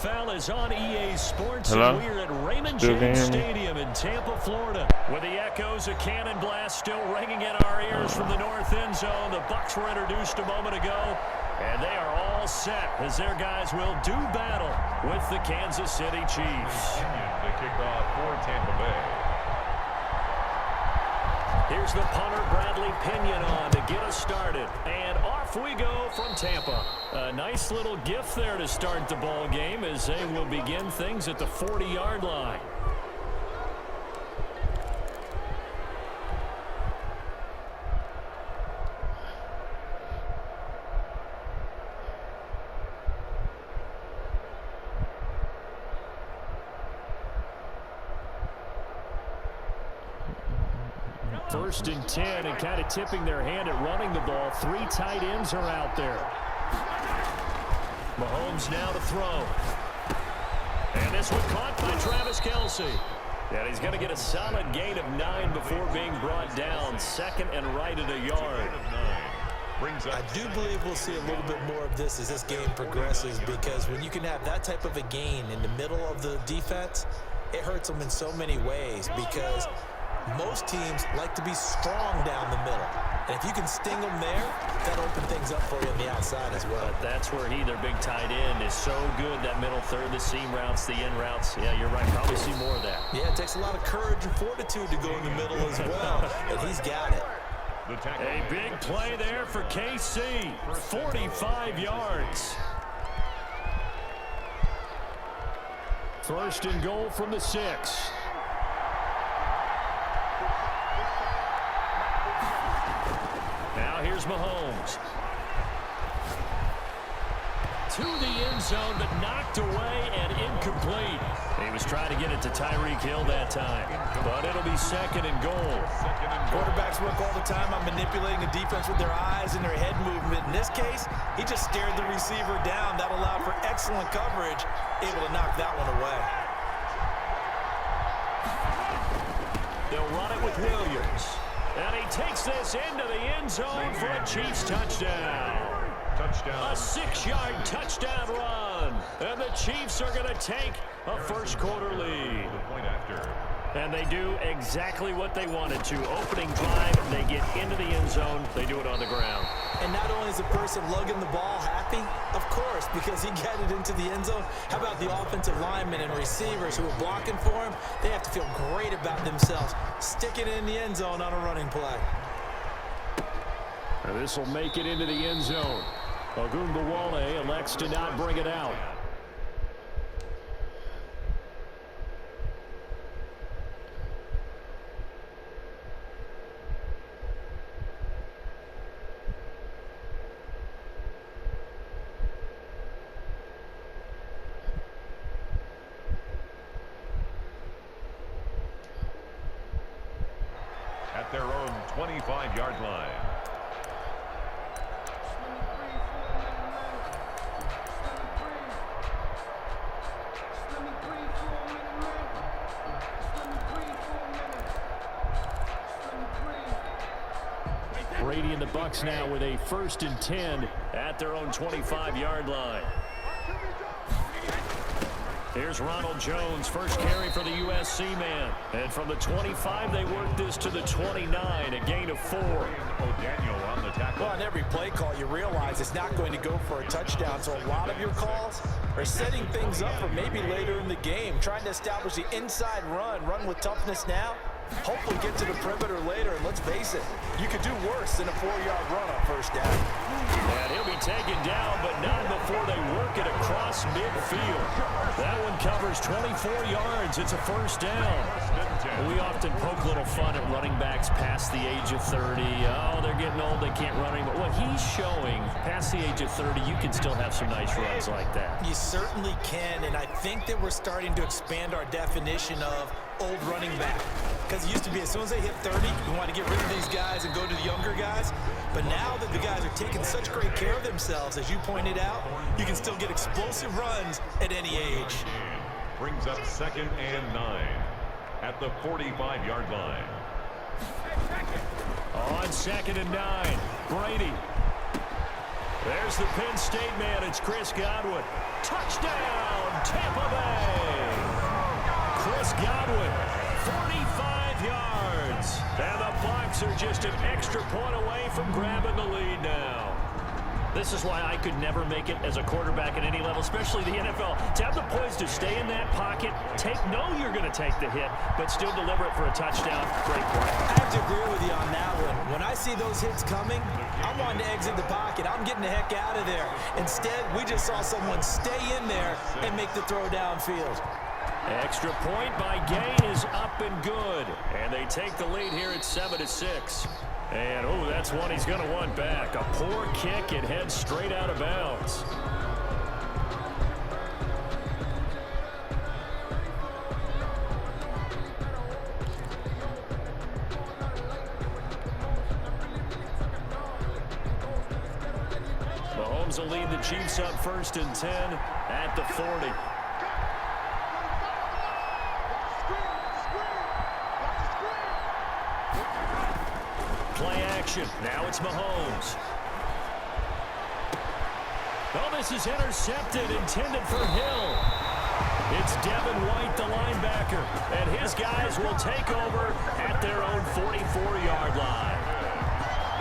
NFL is on EA Sports, Hello? and we're at Raymond Still James can Stadium in Tampa, Florida. With the echoes of cannon blast still ringing in our ears from the north end zone, the Bucs were introduced a moment ago, and they are all set as their guys will do battle with the Kansas City Chiefs. The kickoff for Tampa Bay. Here's the punter, Bradley Pinion, on to get us started. And off we go from Tampa. A nice little gift there to start the ball game as they will begin things at the 40-yard line. First and 10, and kind of tipping their hand at running the ball. Three tight ends are out there. Mahomes now to throw. And this one caught by Travis Kelce. And he's going to get a solid gain of 9 before being brought down. Second and right at a yard. I do believe we'll see a little bit more of this as this game progresses, because when you can have that type of a gain in the middle of the defense, it hurts them in so many ways, because most teams like to be strong down the middle. And if you can sting them there, that'll open things up for you on the outside as well. But that's where their big tight end, is so good, that middle third, the seam routes, the in routes. Yeah, you're right. Probably see more of that. Yeah, it takes a lot of courage and fortitude to go in the middle as well. And he's got it. A big play there for KC. 45 yards. First and goal from the 6. Now here's Mahomes. To the end zone, but knocked away and incomplete. He was trying to get it to Tyreek Hill that time, but it'll be second and goal. Quarterbacks work all the time on manipulating the defense with their eyes and their head movement. In this case, he just stared the receiver down. That allowed for excellent coverage, able to knock that one away. They'll run it with Williams. And he takes this into the end zone for a Chiefs touchdown. A 6-yard touchdown run. And the Chiefs are going to take a first-quarter lead. And they do exactly what they wanted to. Opening drive, they get into the end zone. They do it on the ground. And not only is the person lugging the ball happy, of course, because he got it into the end zone. How about the offensive linemen and receivers who are blocking for him? They have to feel great about themselves, sticking it in the end zone on a running play. And this will make it into the end zone. Ogunbowale elects to not bring it out. At their own 25-yard line. Brady and the Bucs now with a first and 10 at their own 25-yard line. Here's Ronald Jones, first carry for the USC man. And from the 25, they work this to the 29, a gain of 4. O'Daniel on the tackle. Well, on every play call, you realize it's not going to go for a touchdown. So a lot of your calls are setting things up for maybe later in the game, trying to establish the inside run with toughness now. Hopefully get to the perimeter later, and let's face it, you could do worse than a 4-yard run on first down. And he'll be taken down, but not before they work it across midfield. That one covers 24 yards. It's a first down. We often poke a little fun at running backs past the age of 30. Oh, they're getting old, they can't run anymore. What he's showing, past the age of 30, you can still have some nice runs like that. You certainly can, and I think that we're starting to expand our definition of old running back. Because it used to be as soon as they hit 30, you want to get rid of these guys and go to the younger guys. But now that the guys are taking such great care of themselves, as you pointed out, you can still get explosive runs at any age. Brings up second and 9 at the 45-yard line. On second and 9, Brady. There's the Penn State man. It's Chris Godwin. Touchdown, Godwin, 45 yards. And the Bucs are just an extra point away from grabbing the lead now. This is why I could never make it as a quarterback at any level, especially the NFL. To have the poise to stay in that pocket, know you're going to take the hit, but still deliver it for a touchdown. Great play. I have to agree with you on that one. When I see those hits coming, I'm wanting to exit the pocket. I'm getting the heck out of there. Instead, we just saw someone stay in there and make the throw downfield. Extra point by Gay is up and good. And they take the lead here at 7-6. And, oh, that's one he's going to want back. A poor kick. It heads straight out of bounds. Mahomes will lead the Chiefs up 1st and 10 at the 40. Play action. Now it's Mahomes. Oh, this is intercepted, intended for Hill. It's Devin White, the linebacker, and his guys will take over at their own 44-yard line.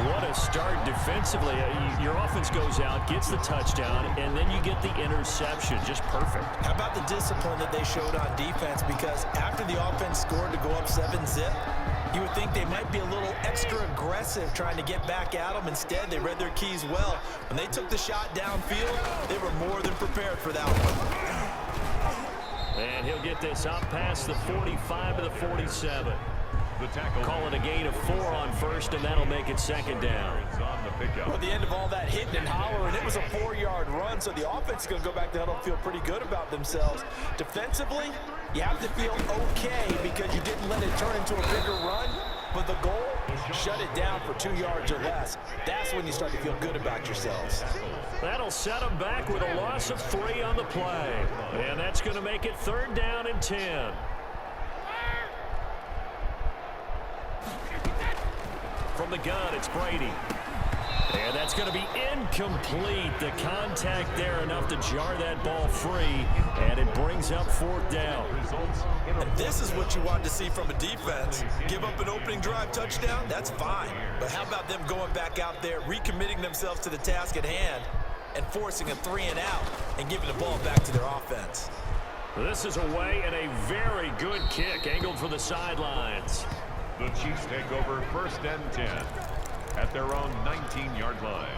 What a start defensively. Your offense goes out, gets the touchdown, and then you get the interception. Just perfect. How about the discipline that they showed on defense? Because after the offense scored to go up 7-zip, you would think they might be a little extra aggressive trying to get back at them. Instead, they read their keys well. When they took the shot downfield, they were more than prepared for that one. And he'll get this up past the 45 to the 47. The tackle. Call it a gain of 4 on 1st, and that'll make it 2nd down. On the pickup. Well, at the end of all that hitting and hollering, it was a 4-yard run, so the offense is going to go back to huddle and feel pretty good about themselves. Defensively, you have to feel okay because you didn't let it turn into a bigger run, but the goal, shut it down for 2 yards or less. That's when you start to feel good about yourselves. That'll set them back with a loss of 3 on the play. And that's going to make it 3rd down and 10. From the gun, it's Brady. And that's going to be incomplete. The contact there enough to jar that ball free, and it brings up 4th down. And this is what you want to see from a defense. Give up an opening drive touchdown, that's fine. But how about them going back out there, recommitting themselves to the task at hand, and forcing a 3-and-out, and giving the ball back to their offense? This is away, and a very good kick angled for the sidelines. The Chiefs take over 1st and 10 at their own 19-yard line.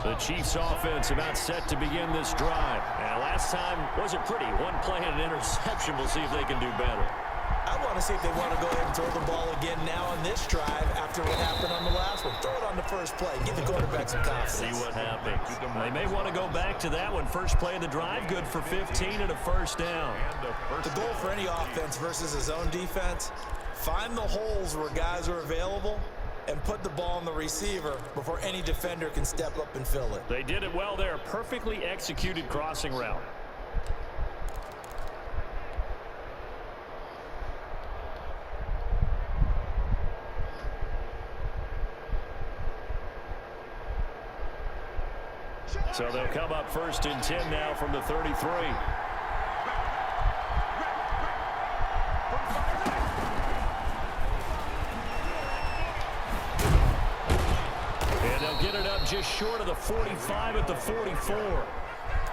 The Chiefs offense about set to begin this drive. And last time wasn't pretty. One play and an interception. We'll see if they can do better. I want to see if they want to go ahead and throw the ball again now on this drive after what happened on the last one. Throw it on the first play. Give the quarterback some confidence. See what happens. They may want to go back to that one. First play of the drive, good for 15 and a 1st down. The goal for any offense versus his own defense, find the holes where guys are available and put the ball on the receiver before any defender can step up and fill it. They did it well there. Perfectly executed crossing route. So they'll come up 1st and 10 now from the 33. And they'll get it up just short of the 45 at the 44.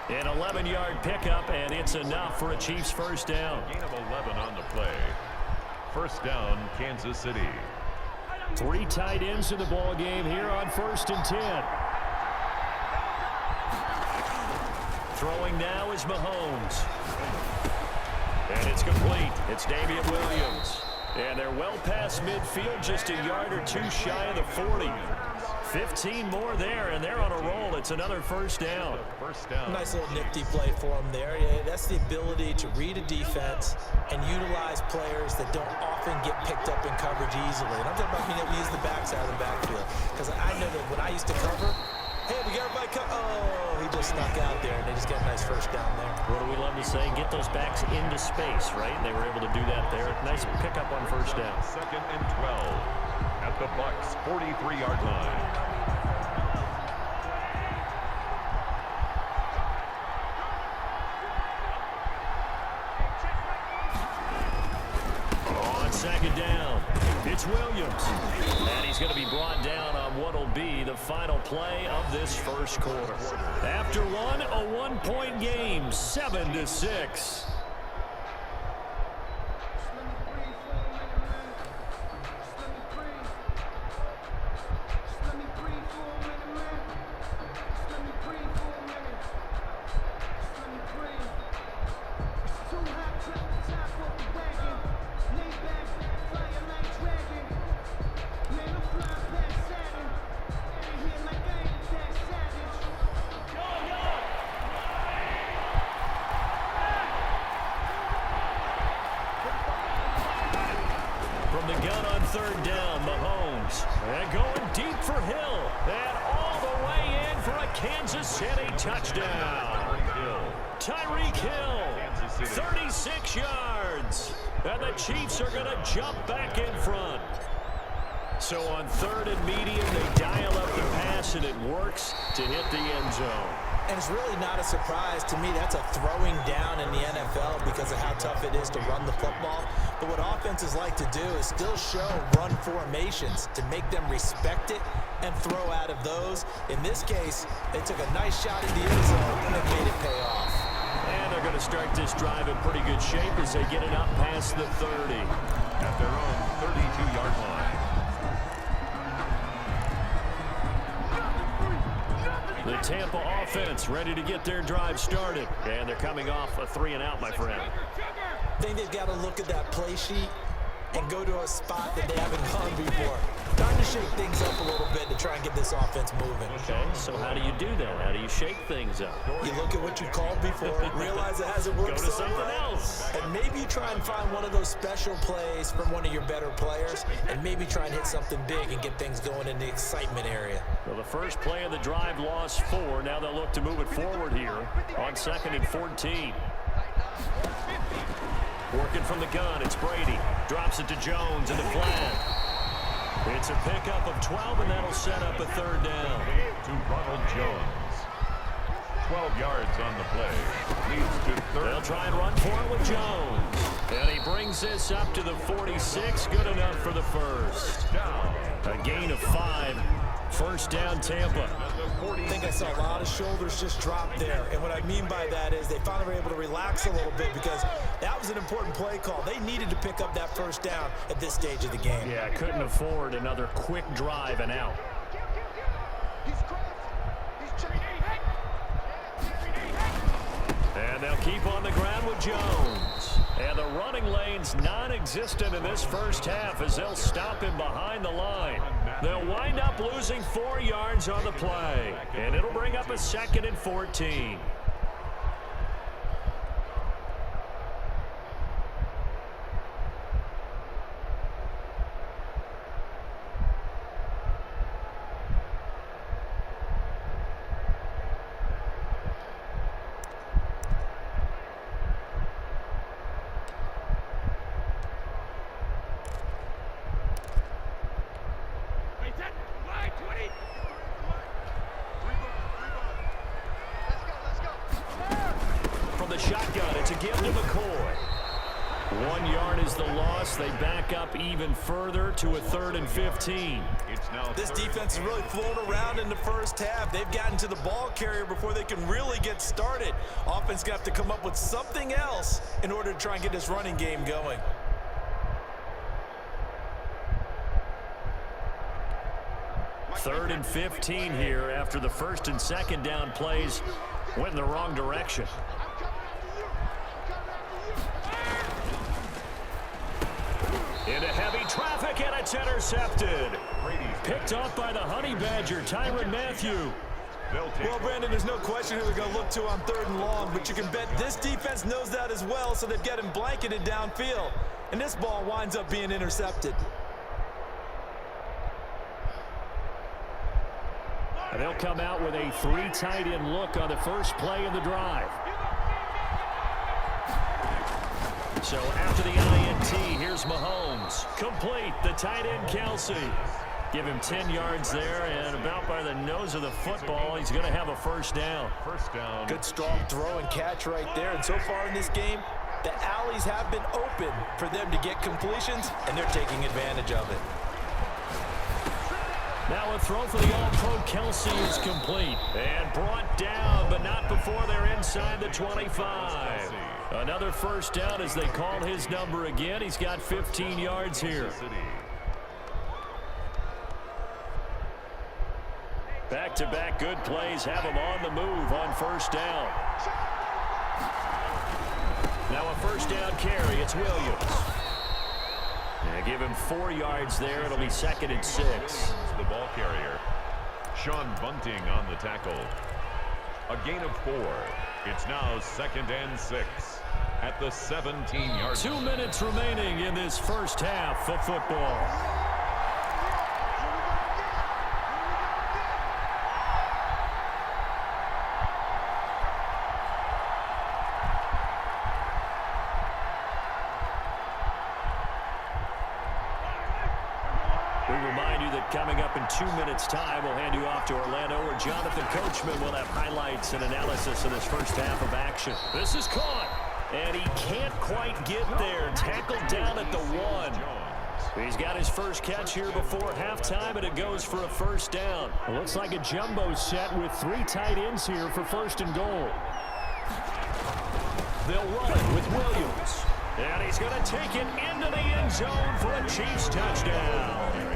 An 11-yard pickup, and it's enough for a Chiefs 1st down. Gain of 11 on the play. 1st down, Kansas City. 3 tight ends in the ball game here on 1st and 10. Throwing now is Mahomes. And it's complete. It's Damian Williams. And they're well past midfield, just a yard or 2 shy of the 40. 15 more there, and they're on a roll. It's another 1st down. Nice little nifty play for him there. Yeah, that's the ability to read a defense and utilize players that don't often get picked up in coverage easily. And I'm talking about being able to use the backside of the backfield. because I know that when I used to cover, hey, we got everybody come. Oh, he just snuck out there, and they just got a nice first down there. What do we love to say? Get those backs into space, right? And they were able to do that there. Nice pickup on first down. 2nd and 12 at the Bucs' 43-yard line. Second down. It's Williams. And he's going to be brought down on what will be the final play of this first quarter. After one, a one-point game, 7-6. From the gun on third down, Mahomes. And going deep for Hill. And all the way in for a Kansas City touchdown. Tyreek Hill, 36 yards. And the Chiefs are going to jump back in front. So on third and medium, they dial up the pass, and it works to hit the end zone. And it's really not a surprise to me. That's a throwing down in the NFL because of how tough it is to run the football. But what offenses like to do is still show run formations to make them respect it and throw out of those. In this case, they took a nice shot in the end zone and it made it pay off. And they're going to start this drive in pretty good shape as they get it up past the 30. At their own 32-yard line. The Tampa offense ready to get their drive started. And thee coming off a 3-and-out, my friend. I think they've got to look at that play sheet and go to a spot that they haven't gone before. Time to shake things up a little bit to try and get this offense moving. Okay, so how do you do that? How do you shake things up? You look at what you called before, realize it hasn't worked Go to so something well, else. and maybe you try and find one of those special plays from one of your better players, and maybe try and hit something big and get things going in the excitement area. Well, the first play of the drive lost 4. Now they'll look to move it forward here on 2nd and 14. Working from the gun, it's Brady. Drops it to Jones in the flat. It's a pickup of 12, and that'll set up a third down. To Ronald Jones. 12 yards on the play. Leads to third. They'll try and run for it with Jones. And he brings this up to the 46. Good enough for the first. Down. A gain of 5. First down, Tampa. I think I saw a lot of shoulders just drop there. And what I mean by that is they finally were able to relax a little bit because that was an important play call. They needed to pick up that first down at this stage of the game. Yeah, couldn't afford another quick drive and out. And they'll keep on the ground with Jones. And the running lane's non-existent in this first half as they'll stop him behind the line. They'll wind up losing 4 yards on the play. And it'll bring up a 2nd and 14. The shotgun, it's a give to McCoy. 1 yard is the loss. They back up even further to a 3rd and 15. This defense is really flown around in the first half. They've gotten to the ball carrier before they can really get started. Offense got to have to come up with something else in order to try and get this running game going. Third and 15 here after the 1st and 2nd down plays went in the wrong direction. Into heavy traffic, and it's intercepted. Picked off by the Honey Badger, Tyrann Mathieu. Well, Brandon, there's no question who they're going to look to on 3rd and long, but you can bet this defense knows that as well, so they've got him blanketed downfield. And this ball winds up being intercepted. And they'll come out with a 3 tight end look on the first play of the drive. So after the INT, here's Mahomes. Complete, the tight end Kelsey. Give him 10 yards there, and about by the nose of the football, he's going to have a first down. Good strong throw and catch right there. And so far in this game, the alleys have been open for them to get completions, and they're taking advantage of it. Now a throw for the All-Pro Kelsey is complete. And brought down, but not before they're inside the 25. Another first down as they call his number again. He's got 15 yards here. Back-to-back good plays have him on the move on first down. Now a first down carry. It's Williams. And give him 4 yards there. It'll be 2nd and 6. The ball carrier. Sean Bunting on the tackle. A gain of 4. It's now 2nd and 6 at the 17-yard line. 2 minutes remaining in this first half of football. Coming up in 2 minutes' time, we'll hand you off to Orlando, where Jonathan Coachman will have highlights and analysis of this first half of action. This is caught, and he can't quite get there. Tackled down at the 1. He's got his first catch here before halftime, and it goes for a first down. It looks like a jumbo set with 3 tight ends here for 1st and goal. They'll run it with Williams, and he's going to take it into the end zone for a Chiefs touchdown.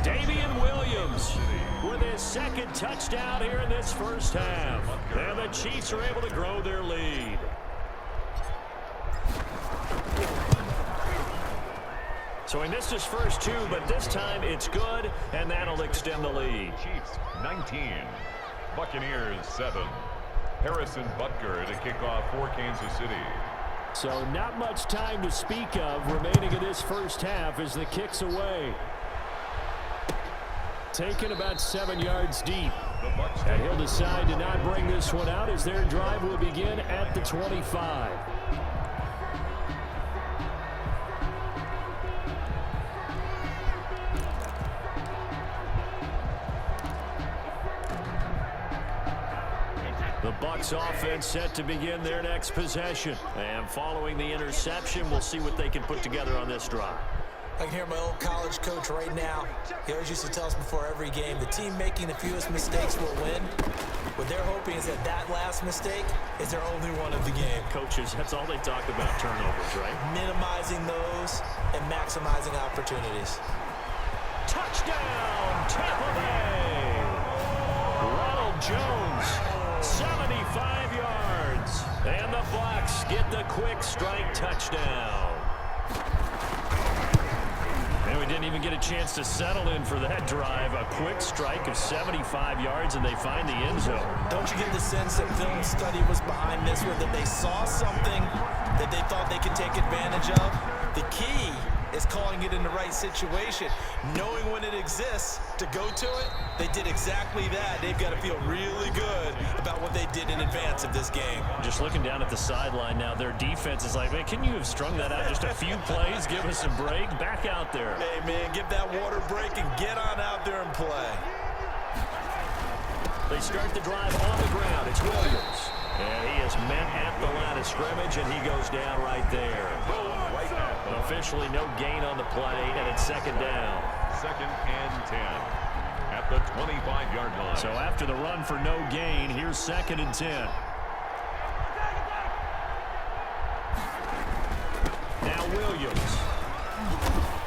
Damian Williams with his 2nd touchdown here in this first half. And the Chiefs are able to grow their lead. So he missed his first 2, but this time it's good, and that'll extend the lead. Chiefs 19, Buccaneers 7. Harrison Butker to kick off for Kansas City. So not much time to speak of remaining in this first half as the kick's away. Taken about 7 yards deep. And he'll decide to not bring this one out as their drive will begin at the 25. The Bucs offense set to begin their next possession. And following the interception, we'll see what they can put together on this drive. I can hear my old college coach right now. He always used to tell us before every game, the team making the fewest mistakes will win. What they're hoping is that that last mistake is their only one of the game. Coaches, that's all they talk about, turnovers, right? Minimizing those and maximizing opportunities. Touchdown, Tampa Bay! Ronald Jones, 75 yards. And the Bucs get the quick strike touchdown. And we didn't even get a chance to settle in for that drive. A quick strike of 75 yards, and they find the end zone. Don't you get the sense that film study was behind this one, that they saw something that they thought they could take advantage of? The key is calling it in the right situation. Knowing when it exists to go to it, they did exactly that. They've got to feel really good about what they did in advance of this game. Just looking down at the sideline now, their defense is like, man, can you have strung that out just a few plays? Give us a break. Back out there. Hey, man, give that water break and get on out there and play. They start the drive on the ground. It's Williams. And he is met at the line of scrimmage, and he goes down right there. Officially no gain on the play, and it's 2nd down. 2nd and 10 at the 25-yard line. So after the run for no gain, here's 2nd and 10. Now Williams.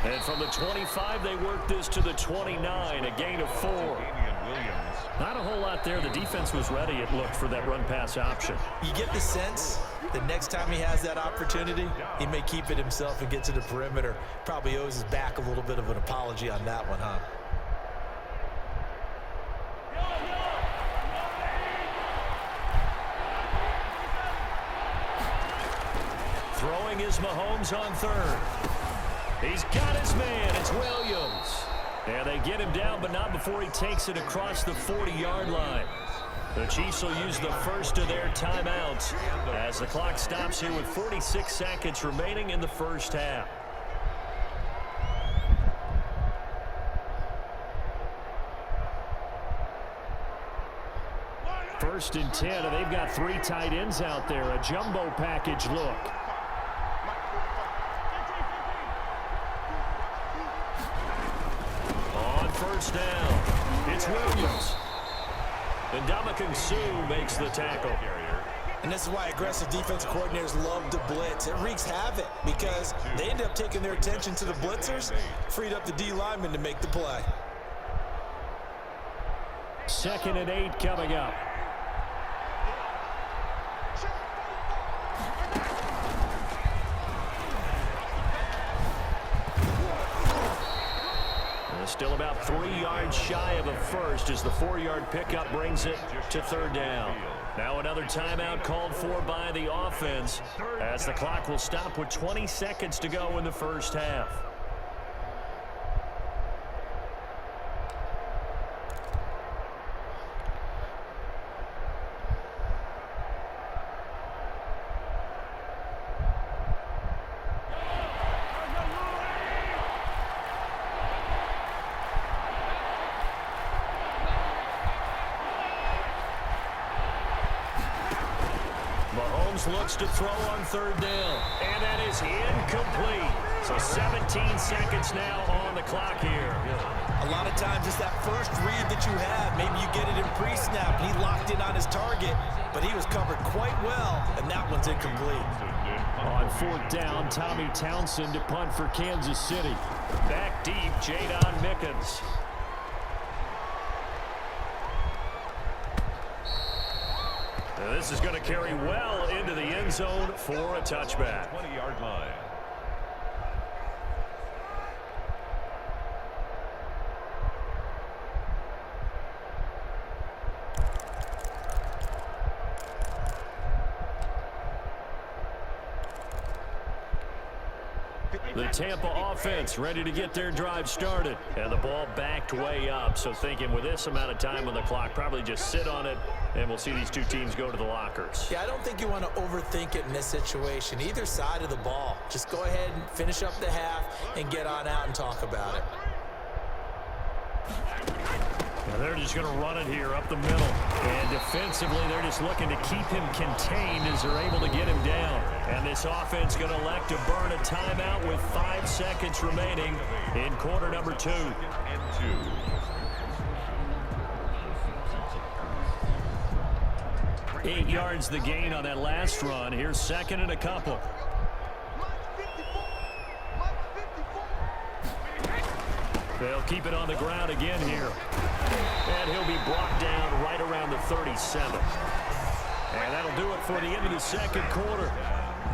And from the 25, they work this to the 29, a gain of 4. Not a whole lot there. The defense was ready, it looked, for that run-pass option. You get the sense that next time he has that opportunity, he may keep it himself and get to the perimeter. Probably owes his back a little bit of an apology on that one, huh? Throwing is Mahomes on 3rd. He's got his man. It's Williams. And they get him down, but not before he takes it across the 40-yard line. The Chiefs will use the first of their timeouts as the clock stops here with 46 seconds remaining in the first half. First and 10, and they've got 3 tight ends out there. A jumbo package look. On first down, it's Williams. And Ndamukong Suh makes the tackle. And this is why aggressive defensive coordinators love to blitz. It wreaks havoc because they end up taking their attention to the blitzers, freed up the D lineman to make the play. 2nd and 8 coming up. Still about 3 yards shy of a first as the 4-yard pickup brings it to 3rd down. Now another timeout called for by the offense as the clock will stop with 20 seconds to go in the first half. Mahomes looks to throw on 3rd down, and that is incomplete. So 17 seconds now on the clock here. A lot of times it's that first read that you have. Maybe you get it in pre-snap, and he locked in on his target, but he was covered quite well, and that one's incomplete. On 4th down, Tommy Townsend to punt for Kansas City. Back deep, Jadon Mickens. Now this is going to carry well into the end zone for a touchback. 20-yard line. The Tampa offense ready to get their drive started. And the ball backed way up. So thinking with this amount of time on the clock, probably just sit on it, and we'll see these two teams go to the lockers. Yeah, I don't think you want to overthink it in this situation. Either side of the ball. Just go ahead and finish up the half and get on out and talk about it. Now they're just going to run it here up the middle. And defensively, they're just looking to keep him contained as they're able to get him down. And this offense going to elect to burn a timeout with 5 seconds remaining in quarter number 2. And 2. 8 yards the gain on that last run. Here's 2nd and a couple. They'll keep it on the ground again here. And he'll be brought down right around the 37. And that'll do it for the end of the second quarter.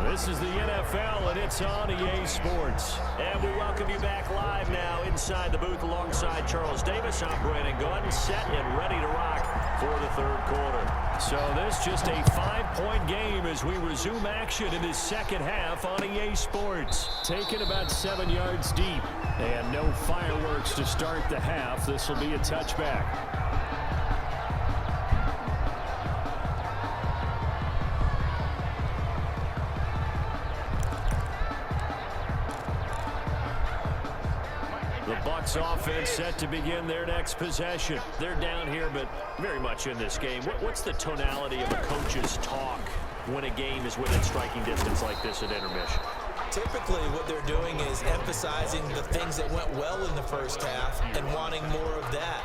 This is the NFL, and it's on EA Sports. And we welcome you back live now inside the booth alongside Charles Davis. I'm Brandon Gordon, set and ready to rock for the third quarter. So this just a 5-point game as we resume action in this second half on EA Sports. Taken about 7 yards deep, and no fireworks to start the half. This will be a touchback. Bucs offense set to begin their next possession. They're down here, but very much in this game. What's the tonality of a coach's talk when a game is within striking distance like this at intermission? Typically, what they're doing is emphasizing the things that went well in the first half and wanting more of that.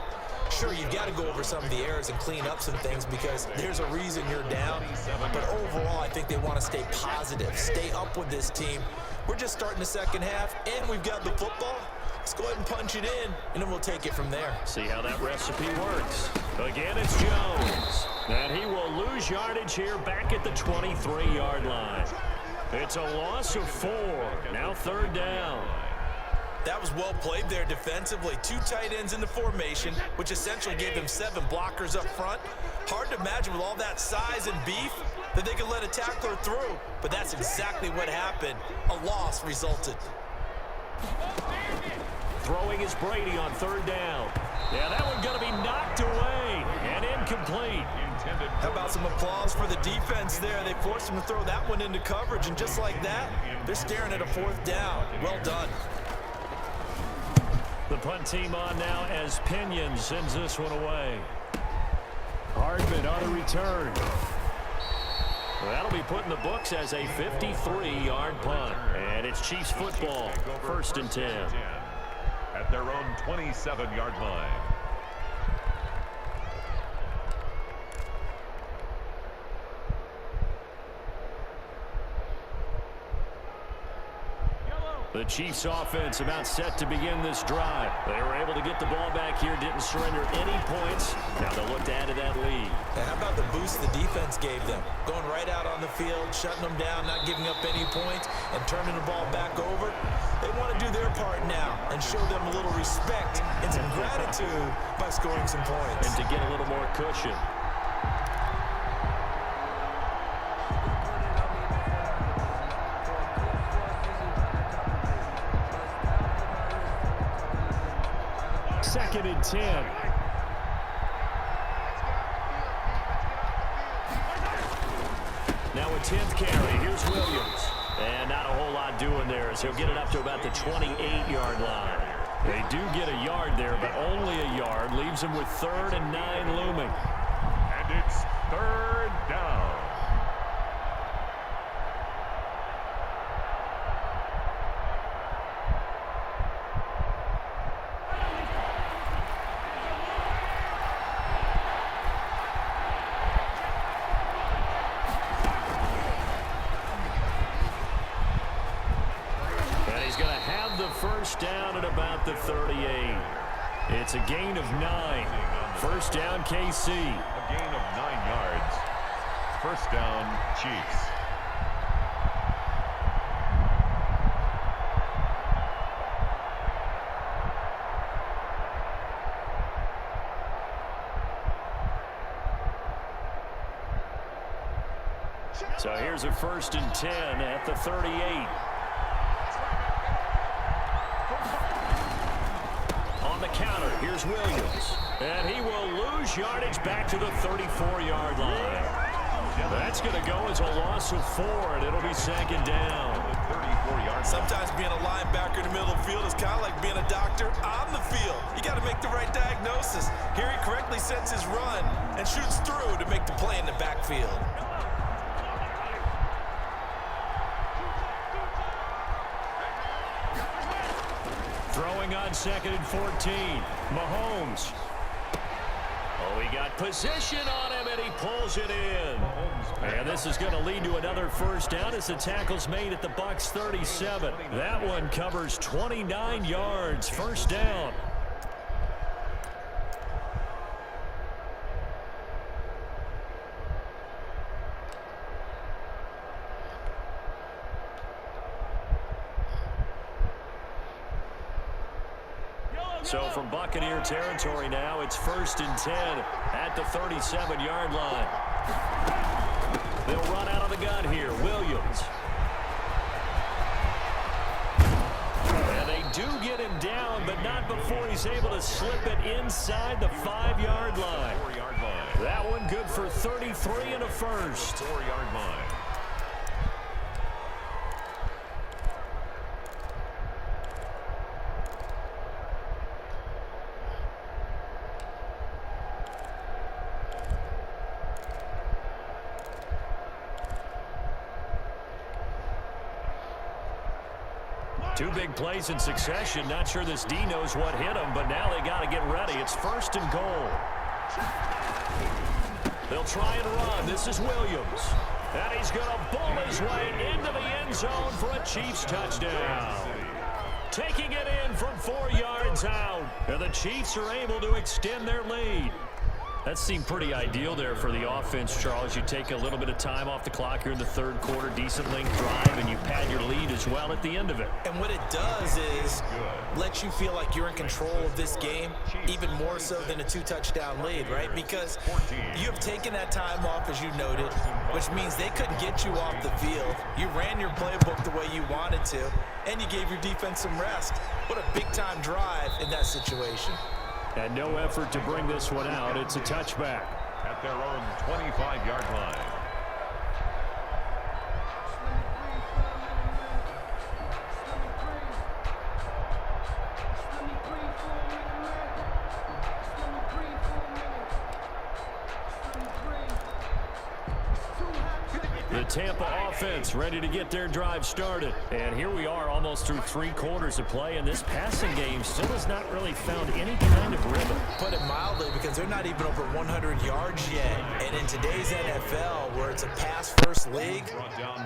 Sure, you've got to go over some of the errors and clean up some things because there's a reason you're down. But overall, I think they want to stay positive, stay up with this team. We're just starting the second half, and we've got the football. Let's go ahead and punch it in, and then we'll take it from there. See how that recipe works. Again, it's Jones. And he will lose yardage here back at the 23-yard line. It's a loss of 4. Now 3rd down. That was well played there defensively. 2 tight ends in the formation, which essentially gave them 7 blockers up front. Hard to imagine with all that size and beef that they could let a tackler through. But that's exactly what happened. A loss resulted. Throwing is Brady on third down. Yeah, that one going to be knocked away and incomplete. How about some applause for the defense there? They forced him to throw that one into coverage, and just like that, they're staring at a fourth down. Well done. The punt team on now as Pinion sends this one away. Hardman on the return. That'll be put in the books as a 53-yard punt. And it's Chiefs football, 1st and 10. At their own 27-yard line. The Chiefs offense about set to begin this drive. They were able to get the ball back here, didn't surrender any points. Now they'll look to add to that lead. And how about the boost the defense gave them? Going right out on the field, shutting them down, not giving up any points, and turning the ball back over. They want to do their part now and show them a little respect and some gratitude by scoring some points. And to get a little more cushion. Second and 10. Now a 10th carry. Here's Williams. And not a whole lot doing there as he'll get it up to about the 28-yard line. They do get a yard there, but only a yard. Leaves them with 3rd and 9 looming. And it's 3rd down. First down at about the 38. It's a gain of 9. First down, KC. A gain of 9 yards. First down, Chiefs. So here's a 1st and 10 at the 38. On the counter, here's Williams. And he will lose yardage back to the 34-yard line. That's going to go as a loss of 4, and it'll be 2nd down. 34-yard. Sometimes being a linebacker in the middle of the field is kind of like being a doctor on the field. You got to make the right diagnosis. Here he correctly sets his run and shoots through to make the play in the backfield. Throwing on 2nd and 14. Mahomes. Oh, he got position on him, and he pulls it in. And this is going to lead to another first down as the tackle's made at the Bucs 37. That one covers 29 yards. First down. So from Buccaneer territory now, it's 1st and 10 at the 37-yard line. They'll run out of the gun here. Williams. And they do get him down, but not before he's able to slip it inside the 5-yard line. 4-yard line. That one good for 33 and a first. 4-yard line. Two big plays in succession. Not sure this D knows what hit him, but now they got to get ready. It's 1st and goal. They'll try and run. This is Williams. And he's going to bull his way into the end zone for a Chiefs touchdown. Taking it in from 4 yards out. And the Chiefs are able to extend their lead. That seemed pretty ideal there for the offense, Charles. You take a little bit of time off the clock here in the third quarter, decent length drive, and you pad your lead as well at the end of it. And what it does is let you feel like you're in control of this game, even more so than a 2-touchdown lead, right? Because you have taken that time off, as you noted, which means they couldn't get you off the field. You ran your playbook the way you wanted to, and you gave your defense some rest. What a big-time drive in that situation. And no effort to bring this one out. It's a touchback. At their own 25-yard line. The Tampa offense ready to get their drive started. And here we are almost through 3 quarters of play, and this passing game still has not really found any kind of rhythm. Put it mildly, because they're not even over 100 yards yet. And in today's NFL, where it's a pass-first league,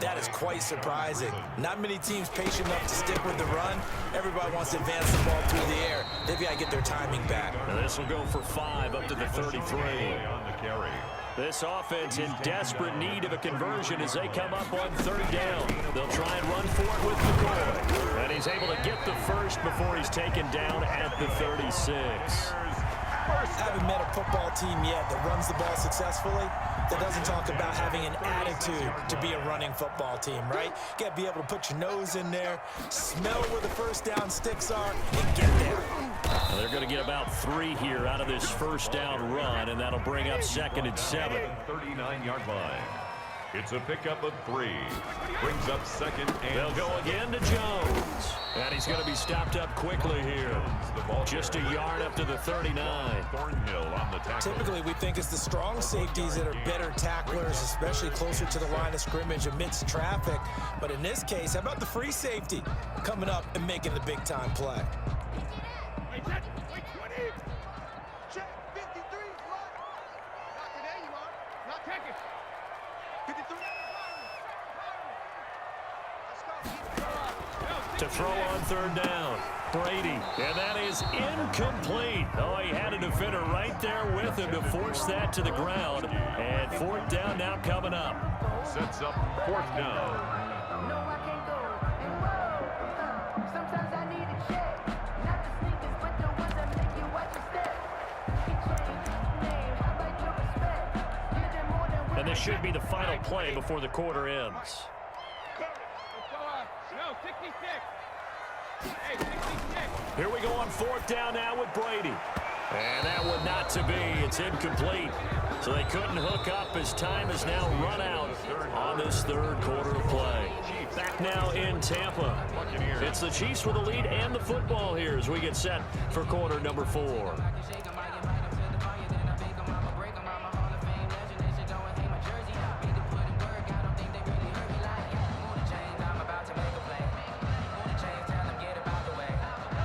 that is quite surprising. Not many teams patient enough to stick with the run. Everybody wants to advance the ball through the air. They've got to get their timing back. Now this will go for 5 up to the 33. On the carry. This offense in desperate need of a conversion as they come up on 3rd down. They'll try and run for it with McCoy. And he's able to get the first before he's taken down at the 36. Haven't met a football team yet that runs the ball successfully, that doesn't talk about having an attitude to be a running football team, right? You got to be able to put your nose in there, smell where the first down sticks are, and get there. Well, they're going to get about 3 here out of this first down run, and that'll bring up 2nd and 7. 39-yard line. It's a pickup of 3. Brings up 2nd and They'll go again to Jones. And he's going to be stopped up quickly here. Just a yard up to the 39. Thornhill on the tackle. Typically, we think it's the strong safeties that are better tacklers, especially closer to the line of scrimmage amidst traffic. But in this case, how about the free safety coming up and making the big-time play? Wait, 20. Check 53. Not today, you are. Not taking. 53. To throw on 3rd down. Brady. And that is incomplete. Oh, he had a defender right there with him to force that to the ground. And 4th down now coming up. Sets up 4th down. And this should be the final play before the quarter ends. No, 66. Hey, 66. Here we go on 4th down now with Brady. And that one not to be. It's incomplete. So they couldn't hook up as time has now run out on this 3rd quarter of play. Back now in Tampa. It's the Chiefs with the lead and the football here as we get set for quarter number 4.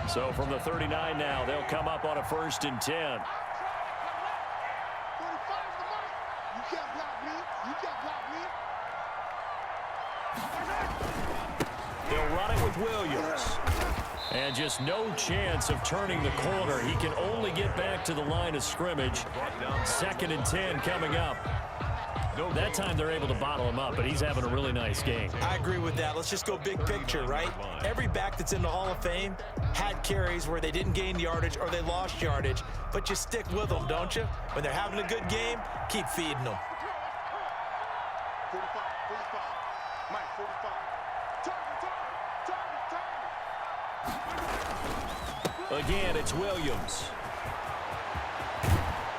So from the 39 now, they'll come up on a 1st and 10. 45 the mark. You can't block me. You can't block me. They'll run it with Williams. And just no chance of turning the corner. He can only get back to the line of scrimmage. 2nd and 10 coming up. That time they're able to bottle him up, but he's having a really nice game. I agree with that. Let's just go big picture, right? Every back that's in the Hall of Fame had carries where they didn't gain yardage or they lost yardage, but you stick with them, don't you? When they're having a good game, keep feeding them. 45. Mike, 45. Target. Again, it's Williams.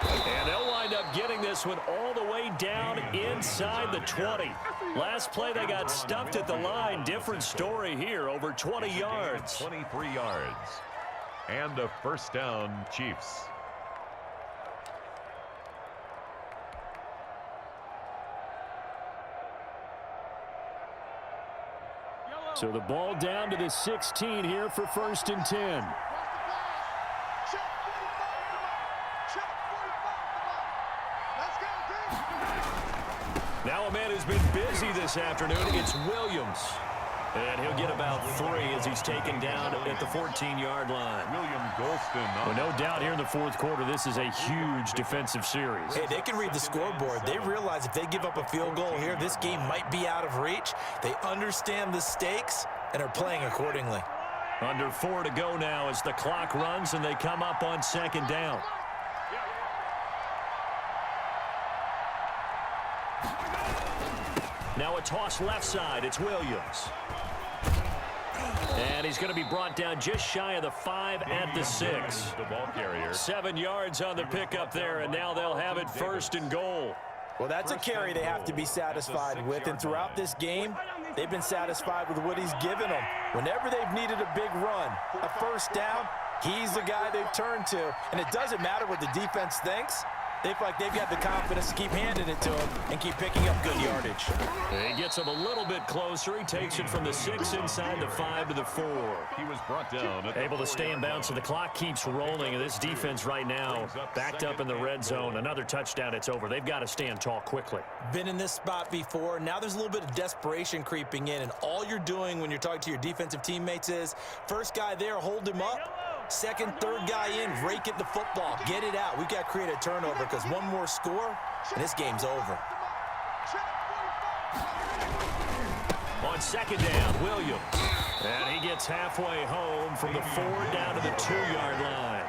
And they'll wind up getting this one all the way down inside the 20. Last play, they got stuffed at the line. Different story here, over 20 yards. 23 yards. And a 1st down, Chiefs. So the ball down to the 16 here for 1st and 10. Now a man who's been busy this afternoon. It's Williams. And he'll get about 3 as he's taken down at the 14-yard line. William Golston. Well, no doubt here in the fourth quarter, this is a huge defensive series. Hey, they can read the scoreboard. They realize if they give up a field goal here, this game might be out of reach. They understand the stakes and are playing accordingly. Under 4 to go now as the clock runs and they come up on second down. Now a toss left side. It's Williams. And he's going to be brought down just shy of the 5 at the 6. The ball carrier. 7 yards on the pickup there, and now they'll have it first and goal. Well, that's a carry they have to be satisfied with, and throughout this game, they've been satisfied with what he's given them. Whenever they've needed a big run, a first down, he's the guy they've turned to. And it doesn't matter what the defense thinks. They feel like they've got the confidence to keep handing it to him and keep picking up good yardage. He gets him a little bit closer. He takes it from the 6 inside the 5 to the 4. He was brought down. Able to stay in bounds, so the clock keeps rolling. And this defense right now backed up in the red zone. Another touchdown, it's over. They've got to stand tall quickly. Been in this spot before. Now there's a little bit of desperation creeping in, and all you're doing when you're talking to your defensive teammates is first guy there, hold him up. Second, third guy in, rake at the football. Get it out. We've got to create a turnover because one more score, and this game's over. On second down, Williams. And he gets halfway home from the 4 down to the 2-yard line.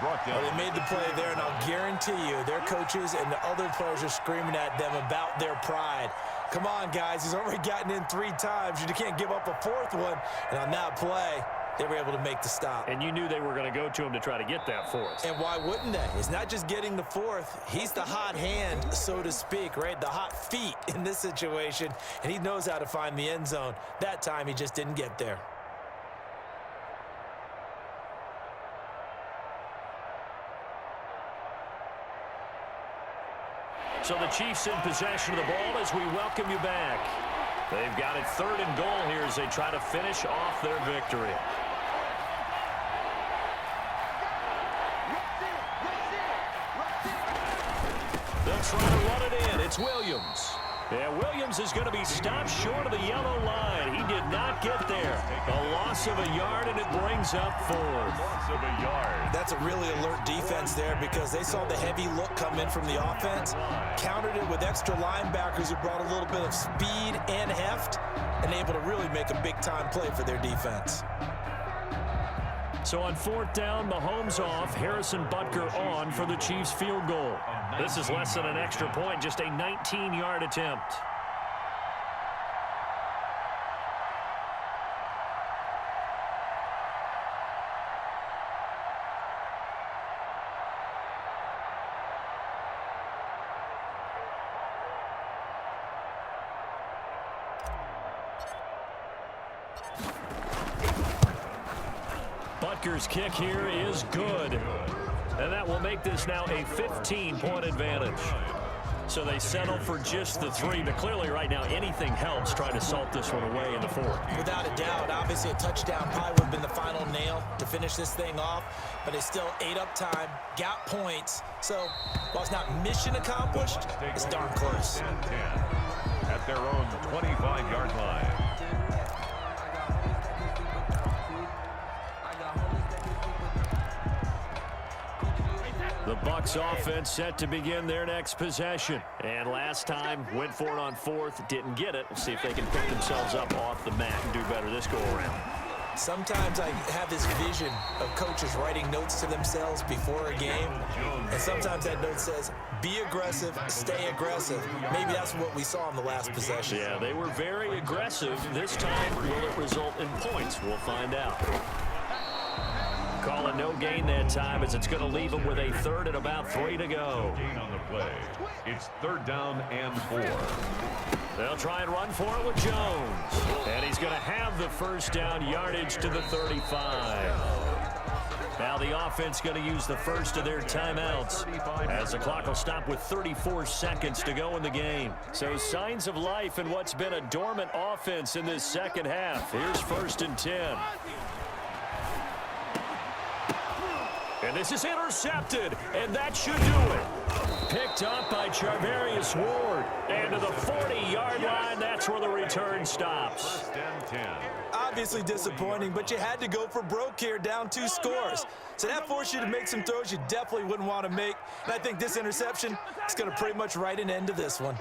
Well, they made the play there, and I'll guarantee you their coaches and the other players are screaming at them about their pride. Come on, guys. He's already gotten in 3 times. You can't give up a 4th one. And on that play, they were able to make the stop. And you knew they were going to go to him to try to get that 4th. And why wouldn't they? It's not just getting the 4th. He's the hot hand, so to speak, right? The hot feet in this situation. And he knows how to find the end zone. That time, he just didn't get there. So the Chiefs in possession of the ball as we welcome you back. They've got it 3rd and goal here as they try to finish off their victory. They'll try to run it in. It's Williams. Yeah, Williams is going to be stopped short of the yellow line. He did not get there. A loss of a yard, and it brings up 4th. Loss of a yard. That's a really alert defense there because they saw the heavy look come in from the offense, countered it with extra linebackers who brought a little bit of speed and heft, and able to really make a big-time play for their defense. So on 4th down, Mahomes off, Harrison Butker on for the Chiefs field goal. This is less than an extra point, just a 19-yard attempt. Butker's kick here is good. And that will make this now a 15-point advantage. So they settle for just the 3, but clearly right now anything helps trying to salt this one away in the 4th. Without a doubt, obviously a touchdown probably would have been the final nail to finish this thing off, but it's still ate up time, got points. So while it's not mission accomplished, it's darn close. 10 at their own 25-yard line. The Bucs offense set to begin their next possession. And last time, went for it on 4th, didn't get it. We'll see if they can pick themselves up off the mat and do better this go-around. Sometimes I have this vision of coaches writing notes to themselves before a game, and sometimes that note says, be aggressive, stay aggressive. Maybe that's what we saw in the last possession. Yeah, they were very aggressive. This time, will it result in points? We'll find out. Call it no gain that time as it's going to leave them with a 3rd and about 3 to go. Gain on the play. It's 3rd down and 4. They'll try and run for it with Jones. And he's going to have the first down yardage to the 35. Now the offense going to use the first of their timeouts as the clock will stop with 34 seconds to go in the game. So signs of life in what's been a dormant offense in this second half. Here's 1st and 10. And this is intercepted, and that should do it. picked up by Charvarius Ward. And to the 40-yard line, that's where the return stops. First and 10. Obviously disappointing, but you had to go for broke here, down 2 scores. So that forced you to make some throws you definitely wouldn't want to make. And I think this interception is going to pretty much write an end to this one.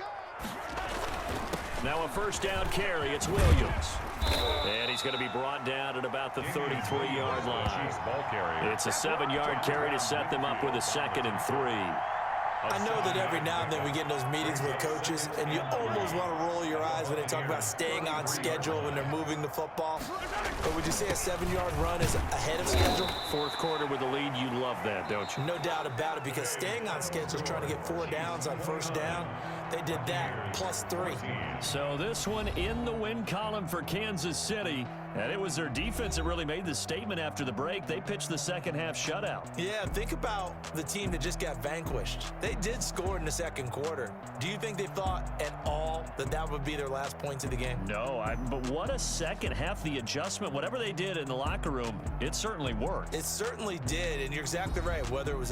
Now a first down carry. It's Williams. And he's going to be brought down at about the 33-yard line. Ball carrier. It's a 7-yard carry to set them up with a 2nd and 3. I know that every now and then we get in those meetings with coaches, and you almost want to roll your eyes when they talk about staying on schedule when they're moving the football. But would you say a 7-yard run is ahead of schedule? Fourth quarter with the lead, you love that, don't you? No doubt about it, because staying on schedule is trying to get 4 downs on first down. They did that, plus 3. So this one in the win column for Kansas City. And it was their defense that really made the statement after the break. They pitched the second-half shutout. Yeah, think about the team that just got vanquished. They did score in the second quarter. Do you think they thought at all that that would be their last points of the game? No, but what a second half. The adjustment, whatever they did in the locker room, it certainly worked. It certainly did, and you're exactly right. Whether it was